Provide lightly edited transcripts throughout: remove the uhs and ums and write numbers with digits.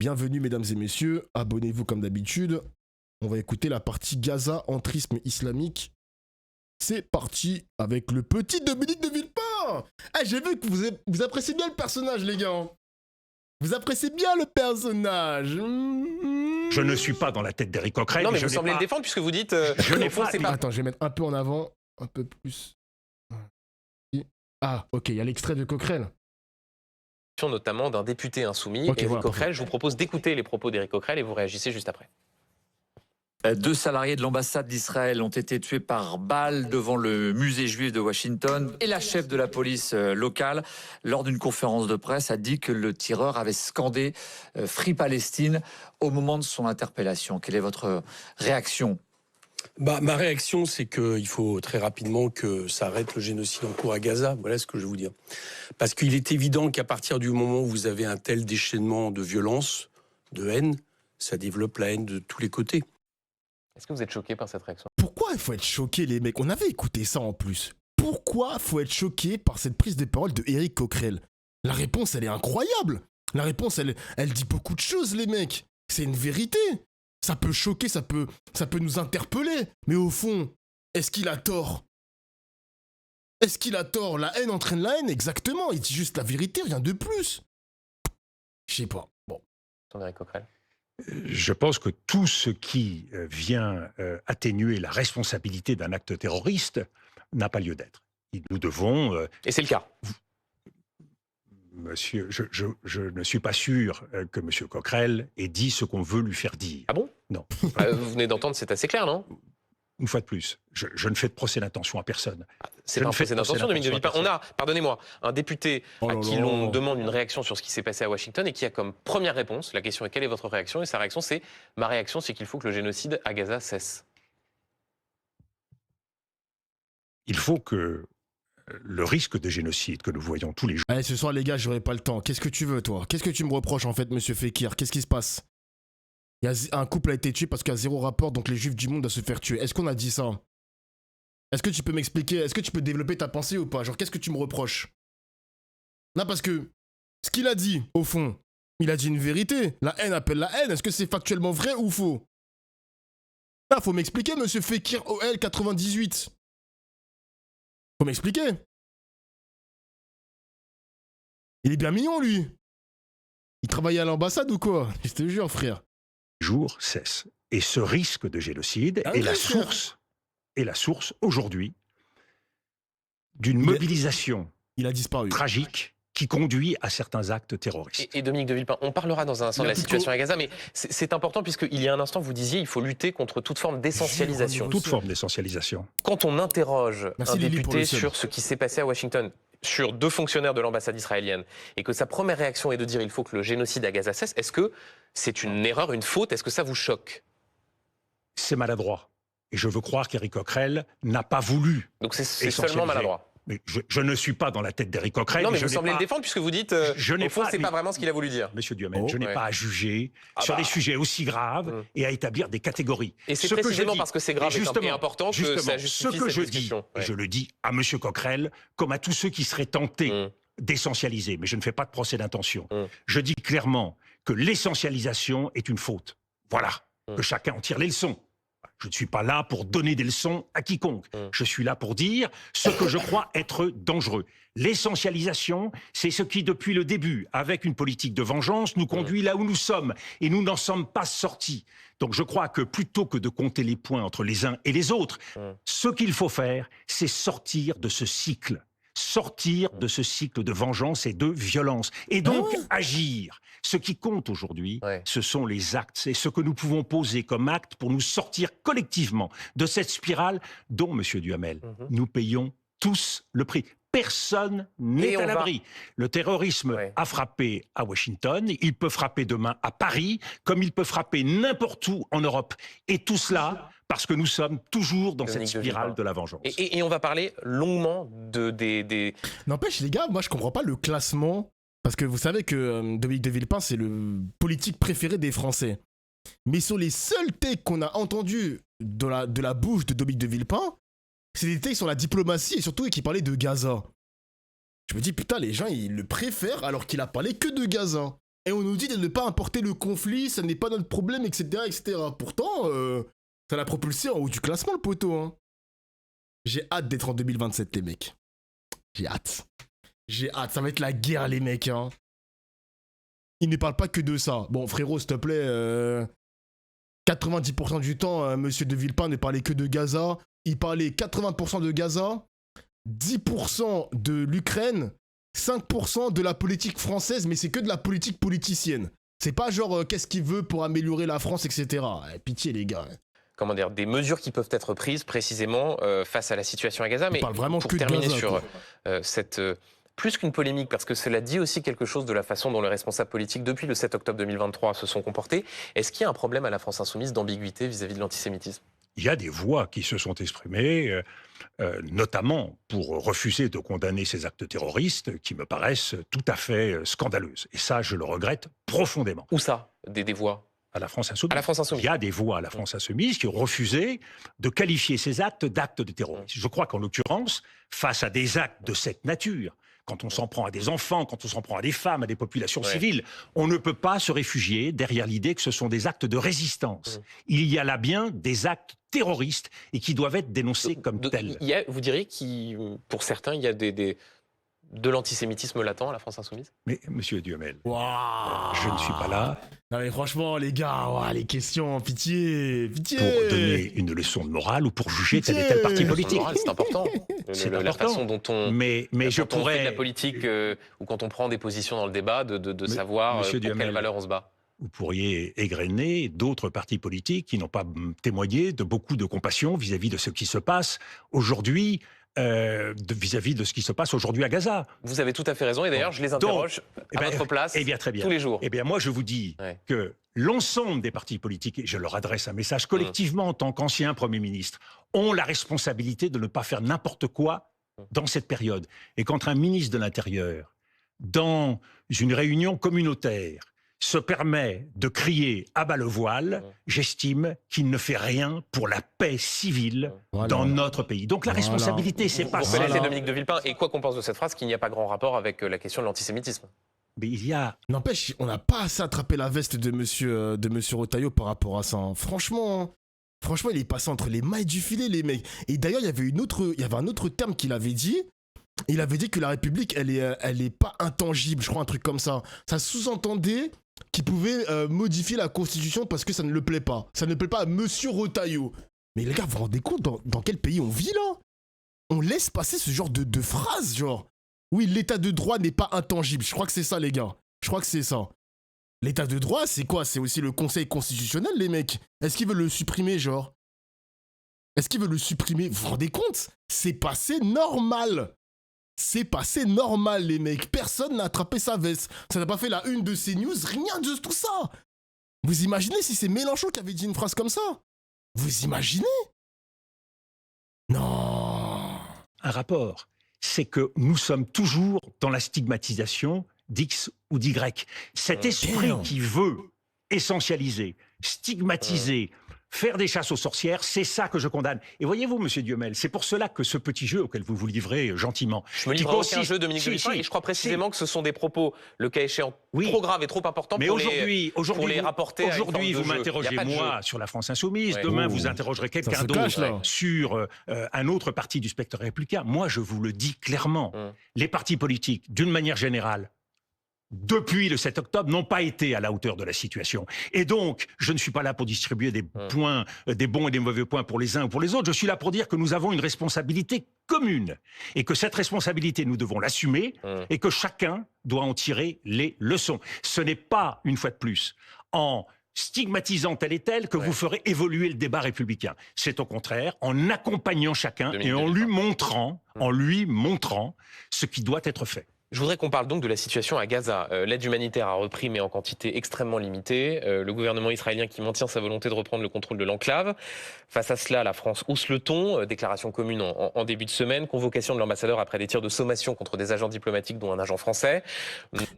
Bienvenue mesdames et messieurs, abonnez-vous comme d'habitude. On va écouter la partie Gaza, entrisme islamique. C'est parti avec le petit Dominique de Villepin. J'ai vu que vous appréciez bien le personnage les gars. Vous appréciez bien le personnage. Je ne suis pas dans la tête d'Éric Coquerel. Non mais vous semblez le défendre puisque vous dites... Je n'ai pas... Attends, je vais mettre un peu en avant, un peu plus. Ah, ok, il y a l'extrait de Coquerel. Notamment d'un député insoumis, Okay, Éric voilà, Coquerel. Je vous propose d'écouter les propos d'Éric Coquerel et vous réagissez juste après. 2 salariés de l'ambassade d'Israël ont été tués par balle devant le musée juif de Washington. Et la chef de la police locale, lors d'une conférence de presse, a dit que le tireur avait scandé « Free Palestine » au moment de son interpellation. Quelle est votre réaction ? Ma réaction, c'est qu'il faut très rapidement que ça arrête le génocide en cours à Gaza. Voilà ce que je vais vous dire. Parce qu'il est évident qu'à partir du moment où vous avez un tel déchaînement de violence, de haine, ça développe la haine de tous les côtés. Est-ce que vous êtes choqué par cette réaction ? Pourquoi il faut être choqué les mecs? On avait écouté ça en plus. Pourquoi faut être choqué par cette prise de parole de Éric Coquerel? La réponse, elle est incroyable. La réponse, elle dit beaucoup de choses les mecs. C'est une vérité. Ça peut choquer, ça peut nous interpeller. Mais au fond, est-ce qu'il a tort? Est-ce qu'il a tort? La haine entraîne la haine, exactement. Il dit juste la vérité, rien de plus. Je sais pas. Bon. Éric Coquerel. Je pense que tout ce qui vient atténuer la responsabilité d'un acte terroriste n'a pas lieu d'être. Nous devons... Et c'est le cas. Monsieur, je ne suis pas sûr que M. Coquerel ait dit ce qu'on veut lui faire dire. Ah bon? Non. Vous venez d'entendre, c'est assez clair, non? Une fois de plus, je ne fais de procès d'intention à personne. C'est pas un procès d'intention, Dominique de Villepin. On a, pardonnez-moi, un député à qui l'on demande une réaction sur ce qui s'est passé à Washington et qui a comme première réponse, la question est quelle est votre réaction? Et sa réaction c'est, ma réaction c'est qu'il faut que le génocide à Gaza cesse. Il faut que le risque de génocide que nous voyons tous les jours... Allez, ce soir les gars, j'aurai pas le temps. Qu'est-ce que tu veux toi? Qu'est-ce que tu me reproches en fait, monsieur Fekir? Qu'est-ce qui se passe? Un couple a été tué parce qu'il y a 0 rapport, donc les juifs du monde doivent se faire tuer. Est-ce qu'on a dit ça? Est-ce que tu peux m'expliquer? Est-ce que tu peux développer ta pensée ou pas? Genre, qu'est-ce que tu me reproches? Non, parce que ce qu'il a dit, au fond, il a dit une vérité. La haine appelle la haine. Est-ce que c'est factuellement vrai ou faux? Là, faut m'expliquer, monsieur Fekir OL 98. Faut m'expliquer. Il est bien mignon, lui. Il travaillait à l'ambassade ou quoi? Je te jure, frère. Jour cesse. Et ce risque de génocide est la source aujourd'hui d'une mobilisation il a disparu. Tragique qui conduit à certains actes terroristes. Et Dominique de Villepin, on parlera dans un instant de la situation à Gaza, mais c'est important puisqu'il y a un instant vous disiez il faut lutter contre toute forme d'essentialisation. Toute forme d'essentialisation. Quand on interroge un député sur ce qui s'est passé à Washington, sur 2 fonctionnaires de l'ambassade israélienne, et que sa première réaction est de dire il faut que le génocide à Gaza cesse, est-ce que c'est une erreur, une faute? Est-ce que ça vous choque? C'est maladroit. Et je veux croire qu'Éric Coquerel n'a pas voulu. Donc c'est seulement maladroit. Mais je ne suis pas dans la tête d'Éric Coquerel. Non, mais vous semblez le défendre puisque vous dites au fond, c'est pas vraiment ce qu'il a voulu dire. Monsieur Duhamel, je n'ai pas à juger sur des sujets aussi graves et à établir des catégories. Et c'est précisément parce que c'est grave et important que ça justifie cette discussion. Je le dis à Monsieur Coquerel comme à tous ceux qui seraient tentés d'essentialiser, mais je ne fais pas de procès d'intention. Je dis clairement que l'essentialisation est une faute. Voilà, que chacun en tire les leçons. Je ne suis pas là pour donner des leçons à quiconque. Je suis là pour dire ce que je crois être dangereux. L'essentialisation, c'est ce qui, depuis le début, avec une politique de vengeance, nous conduit là où nous sommes. Et nous n'en sommes pas sortis. Donc je crois que plutôt que de compter les points entre les uns et les autres, ce qu'il faut faire, c'est sortir de ce cycle. Sortir de ce cycle de vengeance et de violence. Et donc agir. Ce qui compte aujourd'hui, ce sont les actes. C'est ce que nous pouvons poser comme acte pour nous sortir collectivement de cette spirale dont, monsieur Duhamel, nous payons tous le prix. Personne n'est à l'abri. Le terrorisme a frappé à Washington, il peut frapper demain à Paris, comme il peut frapper n'importe où en Europe. Et tout cela parce que nous sommes toujours dans cette spirale de la vengeance. Et on va parler longuement des... N'empêche les gars, moi je comprends pas le classement, parce que vous savez que Dominique de Villepin c'est le politique préféré des Français. Mais sur les seuls takes qu'on a entendus de la bouche de Dominique de Villepin, c'est des takes sur la diplomatie et surtout qui parlaient de Gaza. Je me dis putain les gens ils le préfèrent alors qu'il a parlé que de Gaza. Et on nous dit de ne pas importer le conflit, ça n'est pas notre problème, etc. etc. Pourtant, ça l'a propulsé en haut du classement, le poteau. Hein. J'ai hâte d'être en 2027, les mecs. J'ai hâte. J'ai hâte. Ça va être la guerre, les mecs. Hein. Ils ne parlent pas que de ça. Bon, frérot, s'il te plaît, 90% du temps, monsieur de Villepin ne parlait que de Gaza. Il parlait 80% de Gaza, 10% de l'Ukraine, 5% de la politique française, mais c'est que de la politique politicienne. C'est pas genre qu'est-ce qu'il veut pour améliorer la France, etc. Pitié, les gars. Comment dire, des mesures qui peuvent être prises précisément face à la situation à Gaza. Mais on parle vraiment pour que de terminer Gaza, sur cette... plus qu'une polémique, parce que cela dit aussi quelque chose de la façon dont les responsables politiques, depuis le 7 octobre 2023, se sont comportés. Est-ce qu'il y a un problème à la France Insoumise d'ambiguïté vis-à-vis de l'antisémitisme ? Il y a des voix qui se sont exprimées, notamment pour refuser de condamner ces actes terroristes qui me paraissent tout à fait scandaleuses. Et ça, je le regrette profondément. Où ça, des voix ? À la France Insoumise. À la France Insoumise. Il y a des voix à la France Insoumise qui ont refusé de qualifier ces actes d'actes de terrorisme. Je crois qu'en l'occurrence, face à des actes de cette nature, quand on s'en prend à des enfants, quand on s'en prend à des femmes, à des populations civiles, on ne peut pas se réfugier derrière l'idée que ce sont des actes de résistance. Il y a là bien des actes terroristes et qui doivent être dénoncés comme tels. Vous diriez que pour certains, il y a de l'antisémitisme latent à la France Insoumise ? Mais, monsieur Duhamel, Wow. je ne suis pas là. Non mais franchement, les gars, les questions, pitié, pitié. Pour donner une leçon de morale ou pour juger tel et tel parti politique. C'est important. C'est la important. façon dont on, mais je quand on pourrais... fait de la politique ou quand on prend des positions dans le débat, de savoir pour quelle valeur on se bat. Vous pourriez égrener d'autres partis politiques qui n'ont pas témoigné de beaucoup de compassion vis-à-vis de ce qui se passe aujourd'hui. Vis-à-vis de ce qui se passe aujourd'hui à Gaza. Vous avez tout à fait raison, et d'ailleurs je les interroge à votre place très bien. tous les jours. Eh bien moi je vous dis que l'ensemble des partis politiques, et je leur adresse un message collectivement en tant qu'ancien Premier ministre, ont la responsabilité de ne pas faire n'importe quoi dans cette période. Et quand un ministre de l'Intérieur, dans une réunion communautaire, se permet de crier à bas le voile, j'estime qu'il ne fait rien pour la paix civile dans notre pays. Donc la responsabilité, c'est pas ça. Vous connaissez Dominique de Villepin, et quoi qu'on pense de cette phrase, qu'il n'y a pas grand rapport avec la question de l'antisémitisme. Mais il y a... N'empêche, on n'a pas assez attrapé la veste de monsieur Retailleau par rapport à ça. Hein. Franchement, il est passé entre les mailles du filet, les mecs. Et d'ailleurs, il y avait un autre terme qu'il avait dit. Il avait dit que la République, elle est pas intangible, je crois, un truc comme ça. Ça sous-entendait qu'il pouvait modifier la Constitution parce que ça ne le plaît pas. Ça ne plaît pas à monsieur Retailleau. Mais les gars, vous vous rendez compte dans quel pays on vit, là ? On laisse passer ce genre de phrases, genre... Oui, l'état de droit n'est pas intangible. Je crois que c'est ça, les gars. Je crois que c'est ça. L'état de droit, c'est quoi ? C'est aussi le Conseil constitutionnel, les mecs. Est-ce qu'ils veulent le supprimer, genre ? Est-ce qu'ils veulent le supprimer ? Vous vous rendez compte ? C'est passé normal. C'est passé normal, les mecs. Personne n'a attrapé sa veste. Ça n'a pas fait la une de CNews, rien de tout ça. Vous imaginez si c'est Mélenchon qui avait dit une phrase comme ça ? Vous imaginez ? Non. Un rapport, c'est que nous sommes toujours dans la stigmatisation d'X ou d'Y. Cet esprit qui veut essentialiser, stigmatiser, faire des chasses aux sorcières, c'est ça que je condamne. Et voyez-vous, monsieur Duhamel, c'est pour cela que ce petit jeu auquel vous vous livrez gentiment... Je me livre à aucun jeu, Dominique de Villepin, et je crois précisément que ce sont des propos, le cas échéant, trop graves et trop importants pour les rapporter à une forme de jeu. Aujourd'hui, vous m'interrogez moi sur la France Insoumise, demain vous interrogerez quelqu'un d'autre sur un autre parti du spectre républicain. Moi, je vous le dis clairement, les partis politiques, d'une manière générale, depuis le 7 octobre, n'ont pas été à la hauteur de la situation. Et donc, je ne suis pas là pour distribuer des points, des bons et des mauvais points pour les uns ou pour les autres. Je suis là pour dire que nous avons une responsabilité commune. Et que cette responsabilité, nous devons l'assumer et que chacun doit en tirer les leçons. Ce n'est pas, une fois de plus, en stigmatisant tel et tel que vous ferez évoluer le débat républicain. C'est au contraire en accompagnant chacun et en lui montrant ce qui doit être fait. Je voudrais qu'on parle donc de la situation à Gaza. L'aide humanitaire a repris, mais en quantité extrêmement limitée. Le gouvernement israélien qui maintient sa volonté de reprendre le contrôle de l'enclave. Face à cela, la France hausse le ton. Déclaration commune en début de semaine. Convocation de l'ambassadeur après des tirs de sommation contre des agents diplomatiques, dont un agent français.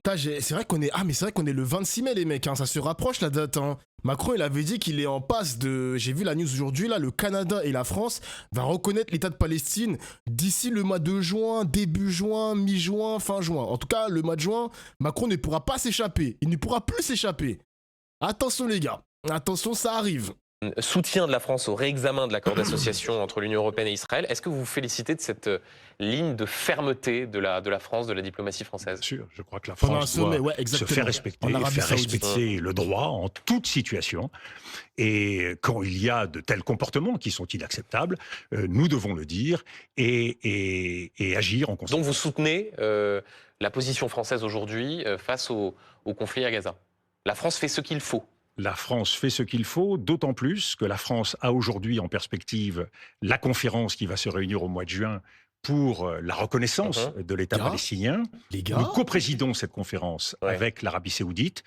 C'est vrai qu'on est le 26 mai, les mecs. Hein, ça se rapproche, la date. Hein. Macron, il avait dit qu'il est en passe de... J'ai vu la news aujourd'hui, là, le Canada et la France vont reconnaître l'État de Palestine d'ici le mois de juin, début juin, mi-juin, fin juin. En tout cas, le mois de juin, Macron ne pourra pas s'échapper. Il ne pourra plus s'échapper. Attention les gars, attention, ça arrive. Soutien de la France au réexamen de l'accord d'association entre l'Union européenne et Israël. Est-ce que vous vous félicitez de cette ligne de fermeté de la France, de la diplomatie française? Bien sûr, je crois que la France doit se faire respecter, faire respecter le droit en toute situation. Et quand il y a de tels comportements qui sont inacceptables, nous devons le dire et agir en conséquence. Donc vous soutenez la position française aujourd'hui face au conflit à Gaza? La France fait ce qu'il faut? La France fait ce qu'il faut, d'autant plus que la France a aujourd'hui en perspective la conférence qui va se réunir au mois de juin pour la reconnaissance de l'État palestinien. Nous coprésidons cette conférence avec l'Arabie Saoudite.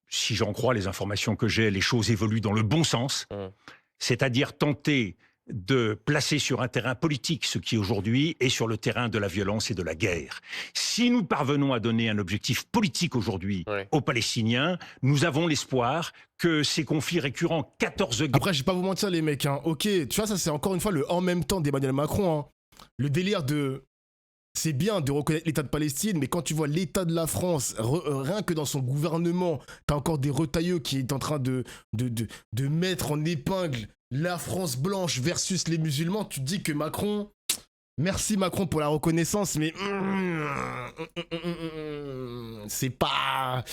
Si j'en crois les informations que j'ai, les choses évoluent dans le bon sens, c'est-à-dire tenter de placer sur un terrain politique ce qui aujourd'hui est sur le terrain de la violence et de la guerre. Si nous parvenons à donner un objectif politique aujourd'hui aux Palestiniens, nous avons l'espoir que ces conflits récurrents, 14 guerres... Après, je vais pas vous mentir les mecs, hein. Ok, tu vois, ça c'est encore une fois le en même temps d'Emmanuel Macron. Hein. Le délire de... C'est bien de reconnaître l'État de Palestine, mais quand tu vois l'État de la France, rien que dans son gouvernement, t'as encore des retailleux qui est en train de mettre en épingle la France blanche versus les musulmans, tu te dis que Macron... Merci Macron pour la reconnaissance, mais... c'est pas...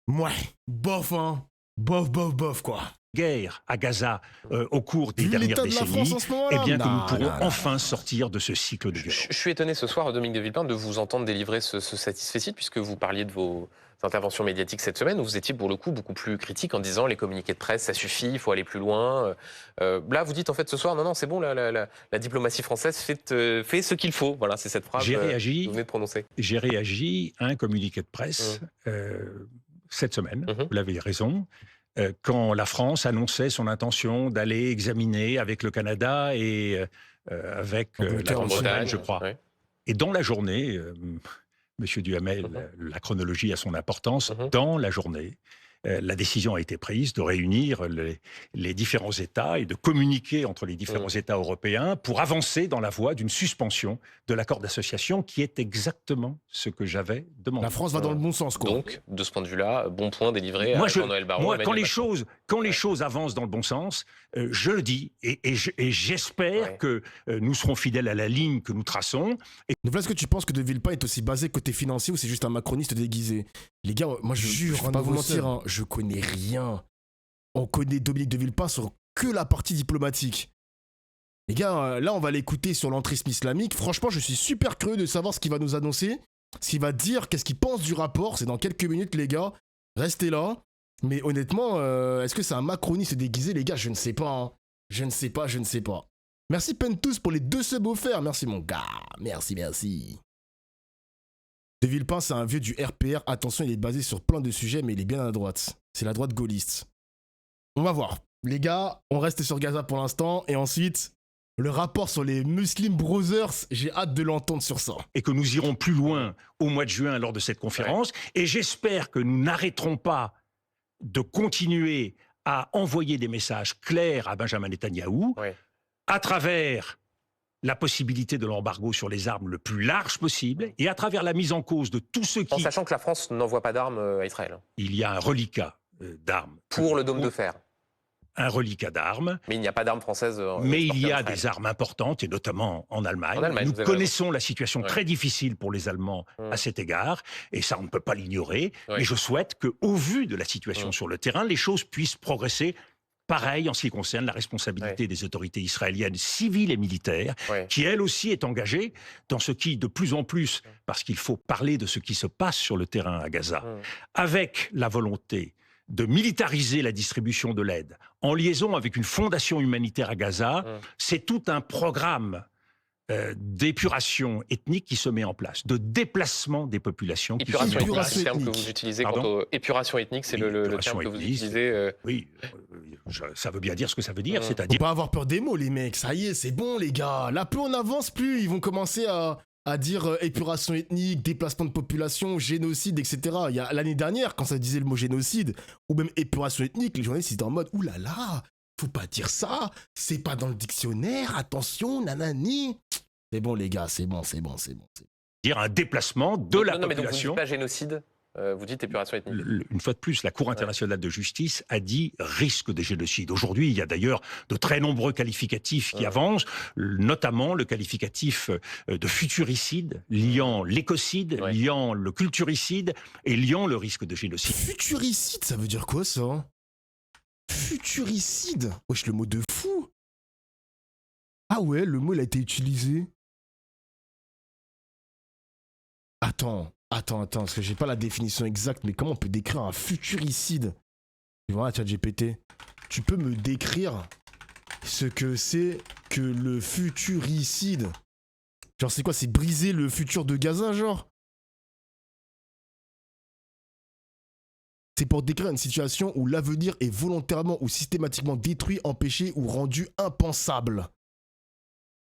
Ouais, bof, hein. Bof, quoi. Guerre à Gaza au cours des dernières décennies, eh bien que nous pourrons enfin sortir de ce cycle de violence. Je suis étonné ce soir, Dominique de Villepin, de vous entendre délivrer ce satisfecit, puisque vous parliez de vos interventions médiatiques cette semaine, où vous étiez pour le coup beaucoup plus critique en disant les communiqués de presse, ça suffit, il faut aller plus loin. Là, vous dites en fait ce soir, non, c'est bon, la diplomatie française fait ce qu'il faut. Voilà, c'est cette phrase que vous venez de prononcer. J'ai réagi à un communiqué de presse cette semaine, vous l'avez raison, quand la France annonçait son intention d'aller examiner avec le Canada et avec la Grande-Bretagne, je crois. Ouais. Et dans la journée, Monsieur Duhamel, la chronologie a son importance, dans la journée, la décision a été prise de réunir les différents États et de communiquer entre les différents États européens pour avancer dans la voie d'une suspension de l'accord d'association qui est exactement ce que j'avais demandé. La France va dans le bon sens, quoi. Donc, de ce point de vue-là, bon point délivré à Jean-Noël Barrot. Moi, quand les choses avancent dans le bon sens, je le dis et j'espère que nous serons fidèles à la ligne que nous traçons. Donc là, est-ce que tu penses que De Villepin est aussi basé côté financier ou c'est juste un macroniste déguisé? Les gars, moi je jure, je vais pas vous mentir, hein, je connais rien. On connaît Dominique de Villepin sur que la partie diplomatique. Les gars, là on va l'écouter sur l'entrisme islamique. Franchement, je suis super curieux de savoir ce qu'il va nous annoncer, ce qu'il va dire, qu'est-ce qu'il pense du rapport. C'est dans quelques minutes, les gars. Restez là. Mais honnêtement, est-ce que c'est un macroniste déguisé, les gars? Je ne sais pas. Hein. Je ne sais pas. Merci Pentous pour les 2 subs offerts. Merci mon gars. Merci. De Villepin, c'est un vieux du RPR. Attention, il est basé sur plein de sujets, mais il est bien à droite. C'est la droite gaulliste. On va voir. Les gars, on reste sur Gaza pour l'instant. Et ensuite, le rapport sur les Muslim Brothers, j'ai hâte de l'entendre sur ça. Et que nous irons plus loin au mois de juin lors de cette conférence. Et j'espère que nous n'arrêterons pas de continuer à envoyer des messages clairs à Benjamin Netanyahou à travers la possibilité de l'embargo sur les armes le plus large possible et à travers la mise en cause de tous ceux qui... En sachant que la France n'envoie pas d'armes à Israël. Il y a un reliquat d'armes. Pour le dôme de fer. Un reliquat d'armes. Mais il n'y a pas d'armes françaises. Mais il y a des armes importantes, et notamment en Allemagne. Nous connaissons la situation très difficile pour les Allemands à cet égard, et ça, on ne peut pas l'ignorer. Mais je souhaite qu'au vu de la situation sur le terrain, les choses puissent progresser. Pareil en ce qui concerne la responsabilité des autorités israéliennes civiles et militaires, qui elle aussi est engagée dans ce qui, de plus en plus, parce qu'il faut parler de ce qui se passe sur le terrain à Gaza, avec la volonté de militariser la distribution de l'aide, en liaison avec une fondation humanitaire à Gaza, c'est tout un programme d'épuration ethnique qui se met en place, de déplacement des populations. Épuration ethnique, c'est le terme que vous utilisez. Épuration ethnique, c'est le terme que vous utilisez. Oui, ça veut bien dire ce que ça veut dire, c'est-à-dire... Faut pas avoir peur des mots, les mecs, ça y est, c'est bon, les gars. Là, plus on avance, plus ils vont commencer à à dire épuration ethnique, déplacement de population, génocide, etc. Il y a l'année dernière, quand ça disait le mot génocide, ou même épuration ethnique, les journalistes étaient en mode « Ouh là là, faut pas dire ça, c'est pas dans le dictionnaire, attention, nanani ». C'est bon les gars, c'est bon. Dire un déplacement de la population. Non, mais donc vous ne dites pas génocide, vous dites épuration ethnique. Une fois de plus, la Cour internationale de justice a dit risque de génocide. Aujourd'hui, il y a d'ailleurs de très nombreux qualificatifs qui avancent, notamment le qualificatif de futuricide, liant l'écocide, liant le culturicide et liant le risque de génocide. Futuricide, ça veut dire quoi ça? Futuricide? Wesh, le mot de fou. Ah ouais, le mot il a été utilisé. Attends, parce que j'ai pas la définition exacte, mais comment on peut décrire un futuricide? Voilà, ChatGPT, tu peux me décrire ce que c'est que le futuricide? Genre c'est quoi? C'est briser le futur de Gaza, genre? C'est pour décrire une situation où l'avenir est volontairement ou systématiquement détruit, empêché ou rendu impensable.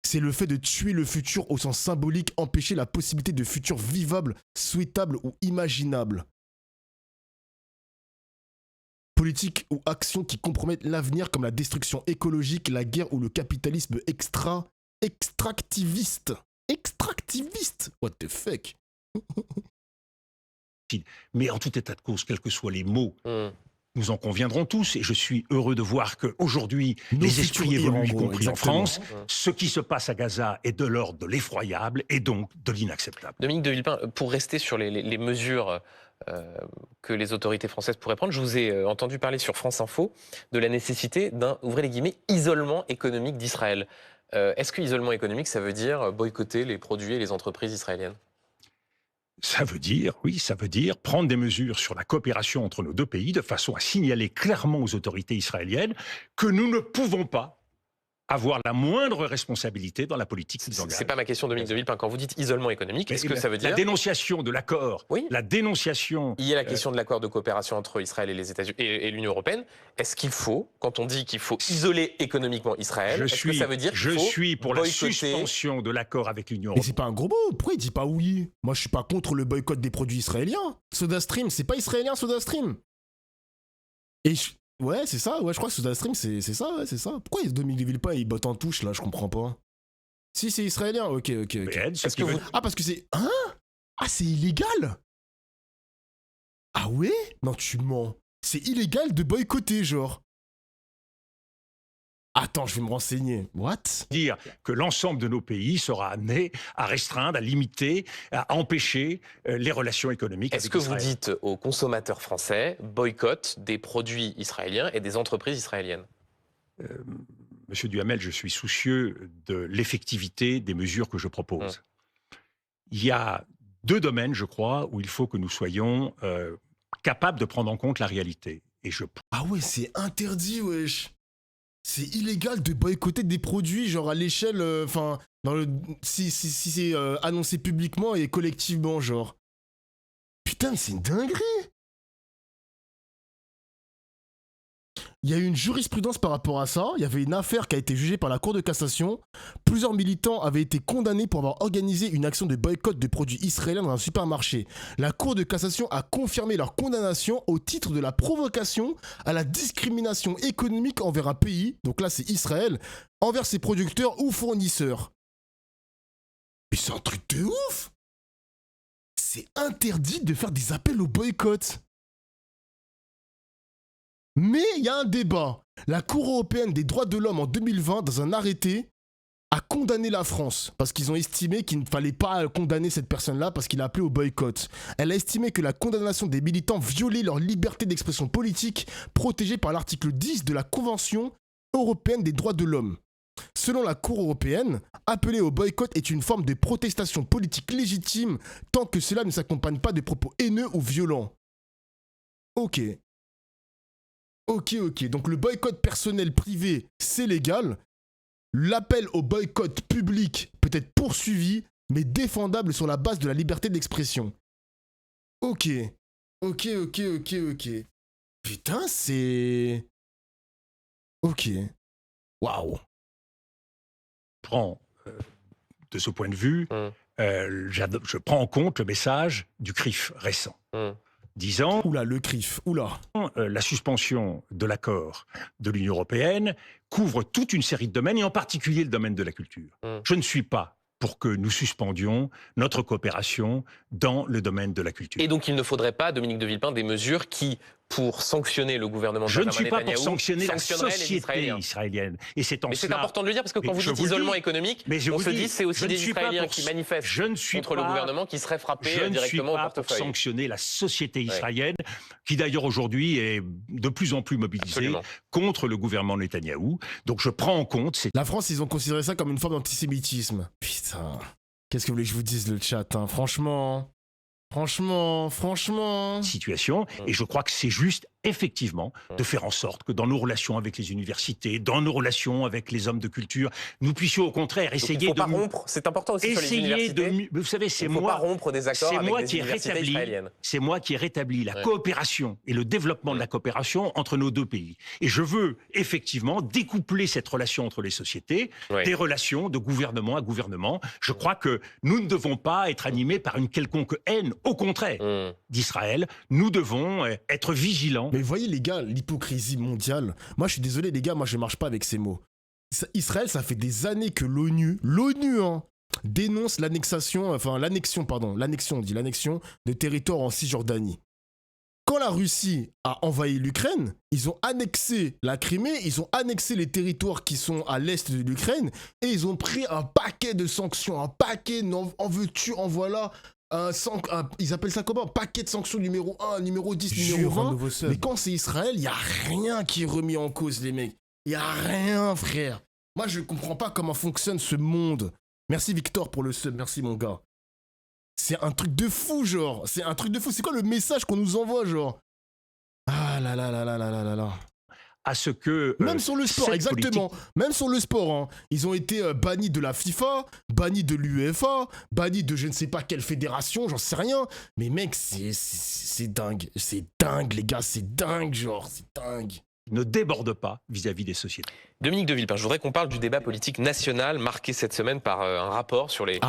C'est le fait de tuer le futur au sens symbolique, empêcher la possibilité de futur vivable, souhaitable ou imaginable. Politique ou action qui compromettent l'avenir comme la destruction écologique, la guerre ou le capitalisme extractiviste. Extractiviste? What the fuck? Mais en tout état de cause, quels que soient les mots, nous en conviendrons tous, et je suis heureux de voir qu'aujourd'hui, les esprits évoluent, y compris en France. Ce qui se passe à Gaza est de l'ordre de l'effroyable et donc de l'inacceptable. Dominique de Villepin, pour rester sur les mesures que les autorités françaises pourraient prendre, je vous ai entendu parler sur France Info de la nécessité d'un, ouvrez les guillemets, isolement économique d'Israël. Est-ce que isolement économique, ça veut dire boycotter les produits et les entreprises israéliennes ? Ça veut dire prendre des mesures sur la coopération entre nos deux pays de façon à signaler clairement aux autorités israéliennes que nous ne pouvons pas avoir la moindre responsabilité dans la politique qu'ils engagent. C'est pas ma question, Dominique de Villepin. Quand vous dites isolement économique, est-ce que ça veut dire... La dénonciation de l'accord, la dénonciation... Il y a la question de l'accord de coopération entre Israël et les États-Unis et l'Union européenne. Est-ce qu'il faut, quand on dit qu'il faut isoler économiquement Israël, est-ce que ça veut dire qu'il faut suis pour boycotter... la suspension de l'accord avec l'Union européenne. Mais c'est pas un gros mot. Pourquoi il dit pas oui? Moi, je suis pas contre le boycott des produits israéliens. SodaStream, c'est pas israélien, SodaStream. Et ouais, c'est ça, ouais, je crois que SodaStream, c'est ça, ouais, c'est ça. Pourquoi Dominique de Villepin, il botte en touche, là, je comprends pas. Si, c'est israélien, ok. Est-ce que Ah, parce que c'est... Hein? Ah, c'est illégal? Ah ouais? Non, tu mens. C'est illégal de boycotter, genre. Attends, je vais me renseigner. What? Dire que l'ensemble de nos pays sera amené à restreindre, à limiter, à empêcher les relations économiques avec Israël. Est-ce que vous dites aux consommateurs français boycott des produits israéliens et des entreprises israéliennes? Monsieur Duhamel, je suis soucieux de l'effectivité des mesures que je propose. Il y a deux domaines, je crois, où il faut que nous soyons capables de prendre en compte la réalité. Ah ouais, c'est interdit, wesh. C'est illégal de boycotter des produits, genre à l'échelle, enfin, si c'est annoncé publiquement et collectivement, genre. Putain, c'est une dinguerie. Il y a eu une jurisprudence par rapport à ça. Il y avait une affaire qui a été jugée par la Cour de cassation. Plusieurs militants avaient été condamnés pour avoir organisé une action de boycott de produits israéliens dans un supermarché. La Cour de cassation a confirmé leur condamnation au titre de la provocation à la discrimination économique envers un pays, donc là c'est Israël, envers ses producteurs ou fournisseurs. Mais c'est un truc de ouf! C'est interdit de faire des appels au boycott. Mais il y a un débat. La Cour européenne des droits de l'homme en 2020, dans un arrêté, a condamné la France parce qu'ils ont estimé qu'il ne fallait pas condamner cette personne-là parce qu'il a appelé au boycott. Elle a estimé que la condamnation des militants violait leur liberté d'expression politique protégée par l'article 10 de la Convention européenne des droits de l'homme. Selon la Cour européenne, appeler au boycott est une forme de protestation politique légitime tant que cela ne s'accompagne pas de propos haineux ou violents. Ok. Donc le boycott personnel privé, c'est légal. L'appel au boycott public peut être poursuivi, mais défendable sur la base de la liberté d'expression. Ok. Putain, c'est... Ok. Waouh. Prends, de ce point de vue, je prends en compte le message du CRIF récent, disant oula, le CRIF, oula. La suspension de l'accord de l'Union européenne couvre toute une série de domaines, et en particulier le domaine de la culture. Je ne suis pas pour que nous suspendions notre coopération dans le domaine de la culture. Et donc il ne faudrait pas, Dominique de Villepin, des mesures qui, pour sanctionner le gouvernement de Je ne Benjamin suis pas Netanyahou, pour sanctionner la sanctionneraient les société Israéliens. israélienne. Et c'est en Mais c'est cela... important de le dire, parce que quand vous dites isolement économique, on se dit c'est aussi des Israéliens qui manifestent contre le gouvernement qui seraient frappés directement au portefeuille. Je ne suis pas pour sanctionner la société israélienne, qui d'ailleurs aujourd'hui est de plus en plus mobilisée contre le gouvernement Netanyahou. Donc je prends en compte... La France, ils ont considéré ça comme une forme d'antisémitisme. Putain... Qu'est-ce que vous voulez que je vous dise, le chat, hein, franchement... Situation, et je crois que c'est juste, effectivement, de faire en sorte que dans nos relations avec les universités, dans nos relations avec les hommes de culture, nous puissions au contraire essayer de... Il ne faut pas rompre, c'est important aussi sur les universités. Vous savez, c'est moi... Il ne faut pas rompre des accords avec des universités israéliennes. C'est moi qui ai rétabli la coopération et le développement de la coopération entre nos deux pays. Et je veux, effectivement, découpler cette relation entre les sociétés, des relations de gouvernement à gouvernement. Je crois que nous ne devons pas être animés par une quelconque haine, au contraire, d'Israël. Nous devons être vigilants. Mais voyez les gars, l'hypocrisie mondiale. Moi je suis désolé les gars, moi je marche pas avec ces mots. Israël, ça fait des années que l'ONU hein, dénonce l'annexion de territoires en Cisjordanie. Quand la Russie a envahi l'Ukraine, ils ont annexé la Crimée, ils ont annexé les territoires qui sont à l'est de l'Ukraine, et ils ont pris un paquet de sanctions, en veux-tu, en voilà. Ils appellent ça comment? Paquet de sanctions numéro 1, numéro 10, numéro 20. Mais quand c'est Israël, il n'y a rien qui est remis en cause, les mecs. Il n'y a rien, frère. Moi, je ne comprends pas comment fonctionne ce monde. Merci Victor pour le sub, merci mon gars. C'est un truc de fou, genre. C'est un truc de fou. C'est quoi le message qu'on nous envoie, genre? Ah là là là là là là là là. À ce que... Même sur le sport, exactement. Même sur le sport, hein. Ils ont été bannis de la FIFA, bannis de l'UEFA, bannis de je ne sais pas quelle fédération, j'en sais rien. Mais mec, c'est dingue. C'est dingue, les gars, c'est dingue, genre, c'est dingue. Ne déborde pas vis-à-vis des sociétés. Dominique de Villepin, je voudrais qu'on parle du débat politique national marqué cette semaine par un rapport sur les